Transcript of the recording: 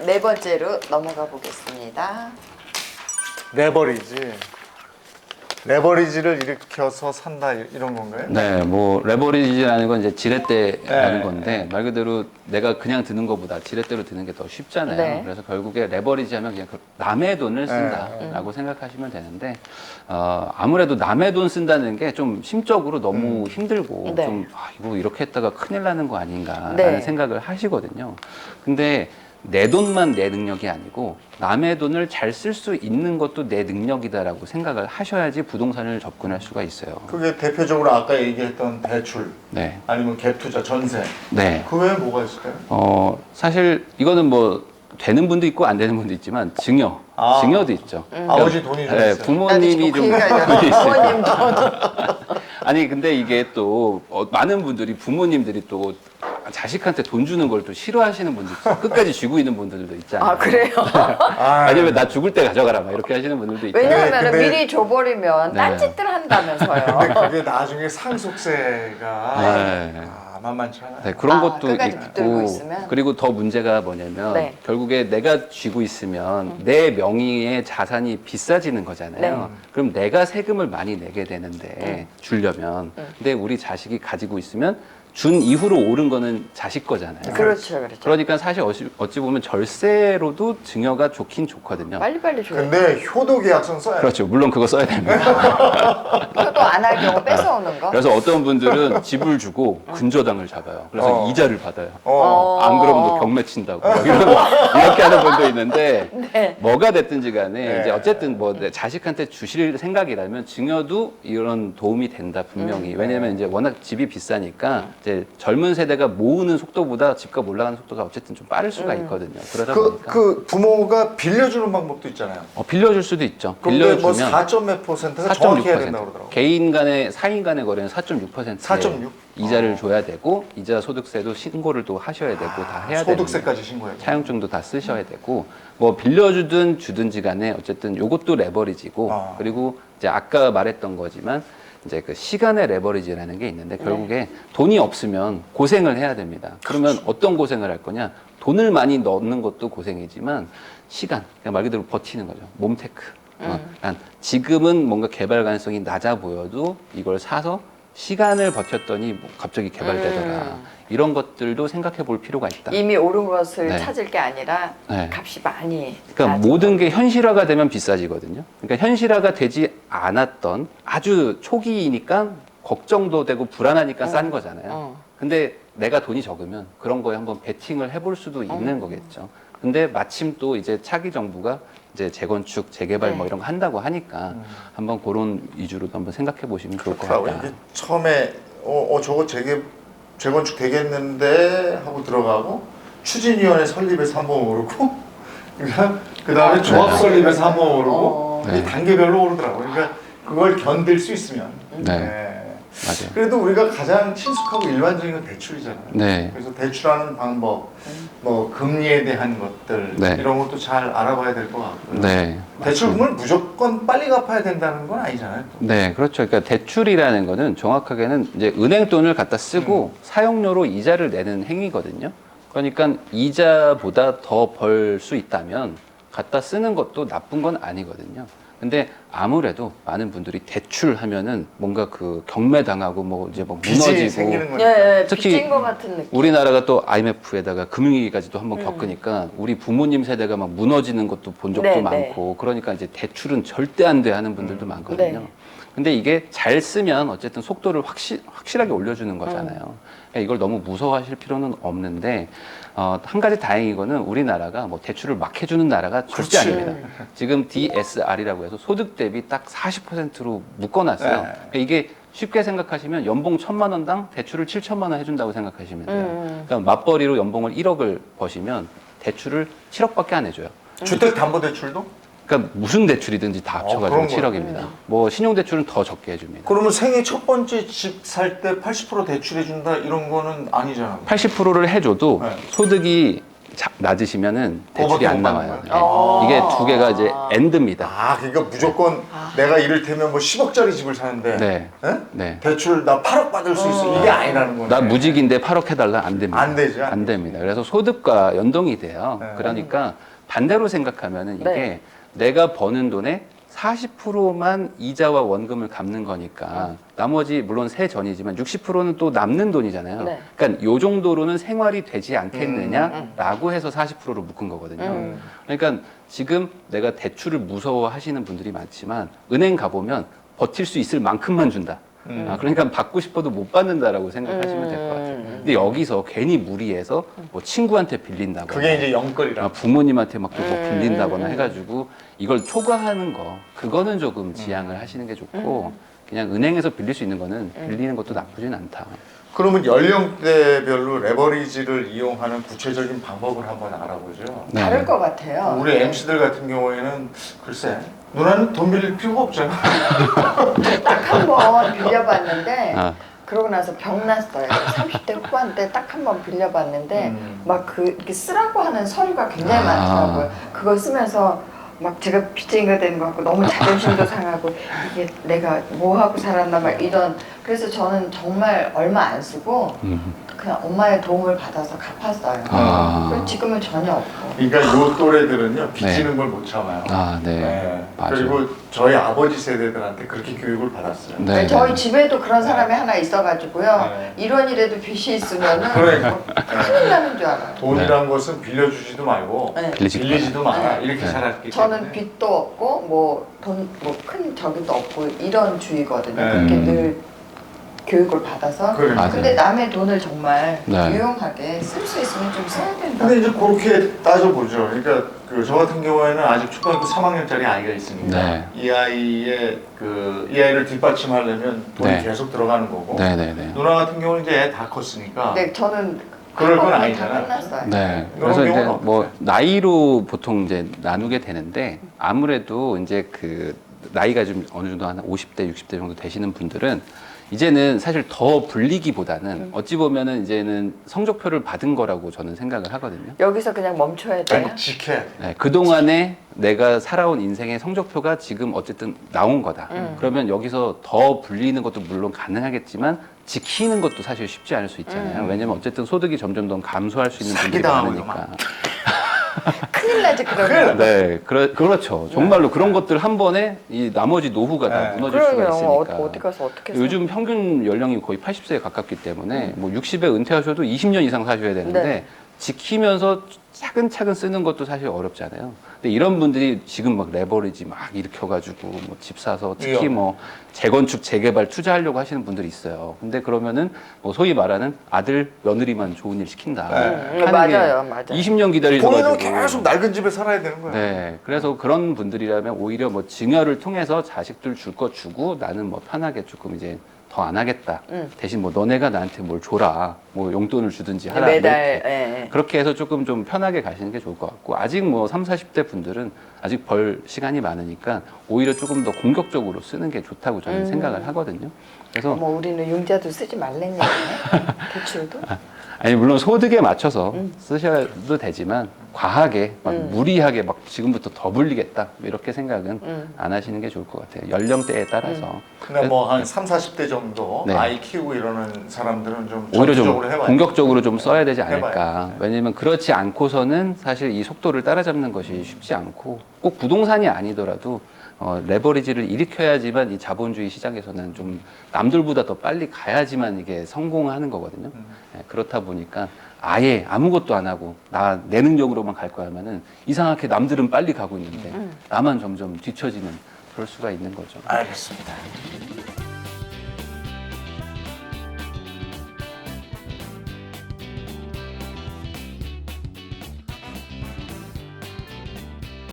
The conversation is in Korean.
네 번째로 넘어가 보겠습니다. 레버리지를 일으켜서 산다 이런 건가요? 네, 뭐 레버리지라는 건 이제 지렛대라는 네. 건데 말 그대로 내가 그냥 드는 것보다 지렛대로 드는 게 더 쉽잖아요. 네. 그래서 결국에 레버리지하면 그냥 남의 돈을 쓴다라고 생각하시면 되는데 아무래도 남의 돈 쓴다는 게 좀 심적으로 너무 힘들고 네. 좀 이거 이렇게 했다가 큰일 나는 거 아닌가라는 네. 생각을 하시거든요. 근데 내 돈만 내 능력이 아니고 남의 돈을 잘 쓸 수 있는 것도 내 능력이다라고 생각을 하셔야지 부동산을 접근할 수가 있어요. 그게 대표적으로 아까 얘기했던 대출 네. 아니면 갭투자, 전세. 네. 그 외에 뭐가 있을까요? 사실 이거는 뭐 되는 분도 있고 안 되는 분도 있지만 증여, 증여도 있죠. 아버지 돈이 좀 네, 있어요. 부모님이 좀 부모님 아니 근데 이게 또 많은 분들이 부모님들이 또 자식한테 돈 주는 걸 또 싫어하시는 분들 있어요. 끝까지 쥐고 있는 분들도 있잖아요. 아 그래요? 아니면 나 죽을 때 가져가라 막 이렇게 하시는 분들도 있잖아요. 왜냐하면 근데- 미리 줘버리면 네. 딴짓들 한다면서요. 근데 그게 나중에 상속세가 네. 만만치 않아요. 네, 그런 아, 것도 끝까지 붙들고 있고 있으면? 그리고 더 문제가 뭐냐면 네. 결국에 내가 쥐고 있으면 내 명의의 자산이 비싸지는 거잖아요. 네. 그럼 내가 세금을 많이 내게 되는데 주려면 근데 우리 자식이 가지고 있으면 준 이후로 오른 거는 자식 거잖아요. 그렇죠, 그렇죠. 그러니까 사실 어찌 보면 절세로도 증여가 좋긴 좋거든요. 빨리빨리 줘요. 근데 효도 계약서는 써야 돼요. 그렇죠. 물론 그거 써야 됩니다. 효도 안 할 경우 뺏어오는 거. 그래서 어떤 분들은 집을 주고 근저당을 잡아요. 그래서 이자를 받아요. 안 그러면 너 경매 친다고 막 이렇게 하는 분도 있는데 네. 뭐가 됐든지 간에 네. 이제 어쨌든 뭐 내 자식한테 주실 생각이라면 증여도 이런 도움이 된다 분명히. 왜냐면 이제 워낙 집이 비싸니까 이제 젊은 세대가 모으는 속도보다 집값 올라가는 속도가 어쨌든 좀 빠를 수가 있거든요. 그러다 보니까 그 부모가 빌려주는 방법도 있잖아요. 빌려줄 수도 있죠. 근데 뭐 빌려주면 4.몇 %가 정확히 해야 된다고 4.6%. 그러더라고요. 개인 간의 사인 간의 거래는 4.6%. 4.6? 이자를 줘야 되고 이자 소득세도 신고를 또 하셔야 되고 다 해야 되고 소득세까지 신고해야 돼요. 차용증도 다 쓰셔야 되고 뭐 빌려주든 주든지 간에 어쨌든 요것도 레버리지고 그리고 이제 아까 말했던 거지만 이제 그 시간의 레버리지라는 게 있는데 결국에 돈이 없으면 고생을 해야 됩니다. 그러면 어떤 고생을 할 거냐? 돈을 많이 넣는 것도 고생이지만 시간, 그냥 말 그대로 버티는 거죠. 몸테크. 그러니까 지금은 뭔가 개발 가능성이 낮아 보여도 이걸 사서 시간을 버텼더니 뭐 갑자기 개발되더라. 이런 것들도 생각해 볼 필요가 있다. 이미 오른 것을 네. 찾을 게 아니라 네. 값이 많이. 그러니까 낮은 모든 거. 게 현실화가 되면 비싸지거든요. 그러니까 현실화가 되지 않았던 아주 초기이니까 걱정도 되고 불안하니까 싼 거잖아요. 근데 내가 돈이 적으면 그런 거에 한번 베팅을 해볼 수도 있는 거겠죠. 근데 마침 또 이제 차기 정부가 이제 재건축, 재개발 네. 뭐 이런 거 한다고 하니까 한번 그런 위주로도 한번 생각해 보시면 좋을 것 그렇더라고요. 같아요. 이게 처음에 저거 재건축 되겠는데 하고 들어가고 추진위원회 설립에서 한번 오르고 그 다음에 조합 설립에서 한번 오르고 네. 이 단계별로 오르더라고요. 그러니까 그걸 견딜 수 있으면 네. 맞아요. 그래도 우리가 가장 친숙하고 일반적인 건 대출이잖아요. 네. 그래서 대출하는 방법, 뭐 금리에 대한 것들 네. 이런 것도 잘 알아봐야 될 것 같고요. 네. 대출금을 무조건 빨리 갚아야 된다는 건 아니잖아요. 네, 그렇죠. 그러니까 대출이라는 거는 정확하게는 이제 은행 돈을 갖다 쓰고 사용료로 이자를 내는 행위거든요. 그러니까 이자보다 더 벌 수 있다면 갖다 쓰는 것도 나쁜 건 아니거든요. 근데 아무래도 많은 분들이 대출하면은 뭔가 그 경매당하고 뭐 이제 뭐 빚이 무너지고 생기는 거니까. 예, 예, 특히 빚진 것 같은 느낌. 우리나라가 또 IMF에다가 금융위기까지도 한번 겪으니까 우리 부모님 세대가 막 무너지는 것도 본 적도 네, 많고 그러니까 이제 대출은 절대 안 돼 하는 분들도 많거든요. 네. 근데 이게 잘 쓰면 어쨌든 속도를 확실하게 올려주는 거잖아요. 그러니까 이걸 너무 무서워하실 필요는 없는데 한 가지 다행인 거는 우리나라가 뭐 대출을 막 해주는 나라가 절대 그렇지. 아닙니다. 지금 DSR이라고 해서 소득 대비 딱 40%로 묶어놨어요. 네. 그러니까 이게 쉽게 생각하시면 연봉 1,000만 원당 대출을 7천만 원 해준다고 생각하시면 돼요. 그러니까 맞벌이로 연봉을 1억을 버시면 대출을 7억밖에 안 해줘요. 주택담보대출도? 그러니까 무슨 대출이든지 다 합쳐가지고 그런 거예요? 7억입니다. 뭐 신용대출은 더 적게 해줍니다. 그러면 생애 첫 번째 집 살 때 80% 대출해준다 이런 거는 아니잖아요. 80%를 해줘도 네. 소득이 낮으시면은 대출이 그거밖에 안 못 나와요. 받는 네. 거예요? 이게 두 개가 이제 엔드입니다. 아, 그러니까 무조건 내가 이를테면 뭐 10억짜리 집을 사는데 네. 예? 네. 대출 나 8억 받을 수 있어. 이게 아니라는 거네. 나 무직인데 8억 해달라 안 됩니다. 안 되죠, 안 안 됩니다. 그래서 소득과 연동이 돼요. 네. 그러니까 반대로 생각하면은 이게 네. 내가 버는 돈의 40%만 이자와 원금을 갚는 거니까 나머지 물론 세전이지만 60%는 또 남는 돈이잖아요. 네. 그러니까 요 정도로는 생활이 되지 않겠느냐라고 해서 40%를 묶은 거거든요. 그러니까 지금 내가 대출을 무서워하시는 분들이 많지만 은행 가보면 버틸 수 있을 만큼만 준다. 그러니까 받고 싶어도 못 받는다라고 생각하시면 될 것 같아요. 근데 여기서 괜히 무리해서 뭐 친구한테 빌린다거나 그게 이제 영끌이라. 부모님한테 막 또 뭐 빌린다거나 해가지고 이걸 초과하는 거 그거는 조금 지양을 하시는 게 좋고 그냥 은행에서 빌릴 수 있는 거는 빌리는 것도 나쁘진 않다. 그러면 연령대별로 레버리지를 이용하는 구체적인 방법을 한번 알아보죠. 네. 다를 것 같아요. 우리 MC들 같은 경우에는 글쎄 누나는 돈 빌릴 필요가 없잖아. 딱 한 번 빌려봤는데 아. 그러고 나서 병 났어요. 30대 후반 때 딱 한 번 빌려봤는데 막 이렇게 쓰라고 하는 서류가 굉장히 많더라고요. 그걸 쓰면서 막 제가 빚쟁이가 되는 것 같고 너무 자존심도 상하고 이게 내가 뭐 하고 살았나 막 이런. 그래서 저는 정말 얼마 안 쓰고 그냥 엄마의 도움을 받아서 갚았어요. 그리고 지금은 전혀 없고. 그러니까 요 또래들은요 빚지는 걸 못 참아요. 아, 네. 맞아요. 그리고 저희 아버지 세대들한테 그렇게 교육을 받았어요. 네. 저희 집에도 그런 사람이 하나 있어가지고요. 네. 이런 일에도 빚이 있으면은 그러니까. 큰일 나는 줄 알아요. 돈이란 것은 빌려주지도 말고 네. 빌리지도 마라 네. 이렇게 네. 살았기 저는 때문에. 빚도 없고 뭐 돈 뭐 큰 저기도 없고 이런 주의거든요. 네. 그렇게 늘 교육을 받아서. 그래. 맞아요. 근데 남의 돈을 정말 네. 유용하게 쓸 수 있으면 좀 써야 된다. 근데 이제 그렇게 따져보죠. 그러니까 저 같은 경우에는 아직 초등학교 3학년짜리 아이가 있으니까 네. 이 아이를 뒷받침하려면 돈이 네. 계속 들어가는 거고. 네네네. 누나 같은 경우는 이제 애 다 컸으니까. 근데 저는 그럴 건 학업은 아니잖아. 다 끝났어요. 네. 그런 그래서 이제 경우는 뭐 없어요. 나이로 보통 이제 나누게 되는데 아무래도 이제 그 나이가 좀 어느 정도 한 50대, 60대 정도 되시는 분들은 이제는 사실 더 불리기보다는 어찌 보면은 이제는 성적표를 받은 거라고 저는 생각을 하거든요. 여기서 그냥 멈춰야 돼요. 아니, 지켜야 돼. 네, 그동안에 내가 살아온 인생의 성적표가 지금 어쨌든 나온 거다. 그러면 여기서 더 불리는 것도 물론 가능하겠지만 지키는 것도 사실 쉽지 않을 수 있잖아요. 왜냐면 어쨌든 소득이 점점 더 감소할 수 있는 분들이 사기당하고 많으니까. 큰일 나지 그러면. 네, 그렇죠. 정말로 그런 것들 한 번에 이 나머지 노후가 다 네. 무너질 수가 그러면 있으니까. 어디 가서 어떻게 써? 요즘 평균 연령이 거의 80세에 가깝기 때문에 뭐 60에 은퇴하셔도 20년 이상 사셔야 되는데 네. 지키면서 차근차근 쓰는 것도 사실 어렵잖아요. 근데 이런 분들이 지금 막 레버리지 막 일으켜가지고 뭐 집 사서 특히 위험해. 뭐 재건축 재개발 투자하려고 하시는 분들이 있어요. 근데 그러면은 뭐 소위 말하는 아들 며느리만 좋은 일 시킨다. 하는 게 맞아요, 맞아요. 20년 기다리셔가지고. 본인은 계속 낡은 집에 살아야 되는 거야. 네, 그래서 그런 분들이라면 오히려 뭐 증여를 통해서 자식들 줄 거 주고 나는 뭐 편하게 조금 이제 더 안 하겠다. 대신 뭐 너네가 나한테 뭘 줘라. 뭐 용돈을 주든지 하라. 매달. 이렇게. 예. 그렇게 해서 조금 좀 편하게 가시는 게 좋을 것 같고 아직 뭐 30, 40대 분들은 아직 벌 시간이 많으니까 오히려 조금 더 공격적으로 쓰는 게 좋다고 저는 생각을 하거든요. 그래서 뭐 우리는 융자도 쓰지 말랬네. 대출도. 아니 물론 소득에 맞춰서 쓰셔도 되지만 과하게 막 무리하게 막 지금부터 더 불리겠다 이렇게 생각은 안 하시는 게 좋을 것 같아요. 연령대에 따라서. 근데 뭐 한 3, 40대 정도 네. 아이 키우고 이러는 사람들은 좀 오히려 좀 전투적으로 해봐야 공격적으로 좀 써야 되지 않을까. 해봐요. 왜냐면 그렇지 않고서는 사실 이 속도를 따라잡는 것이 쉽지 않고 꼭 부동산이 아니더라도 레버리지를 일으켜야지만 이 자본주의 시장에서는 좀 남들보다 더 빨리 가야지만 이게 성공하는 거거든요. 네, 그렇다 보니까 아예 아무것도 안 하고 내 능력으로만 갈 거야 하면은 이상하게 남들은 빨리 가고 있는데 나만 점점 뒤처지는 그럴 수가 있는 거죠. 알겠습니다.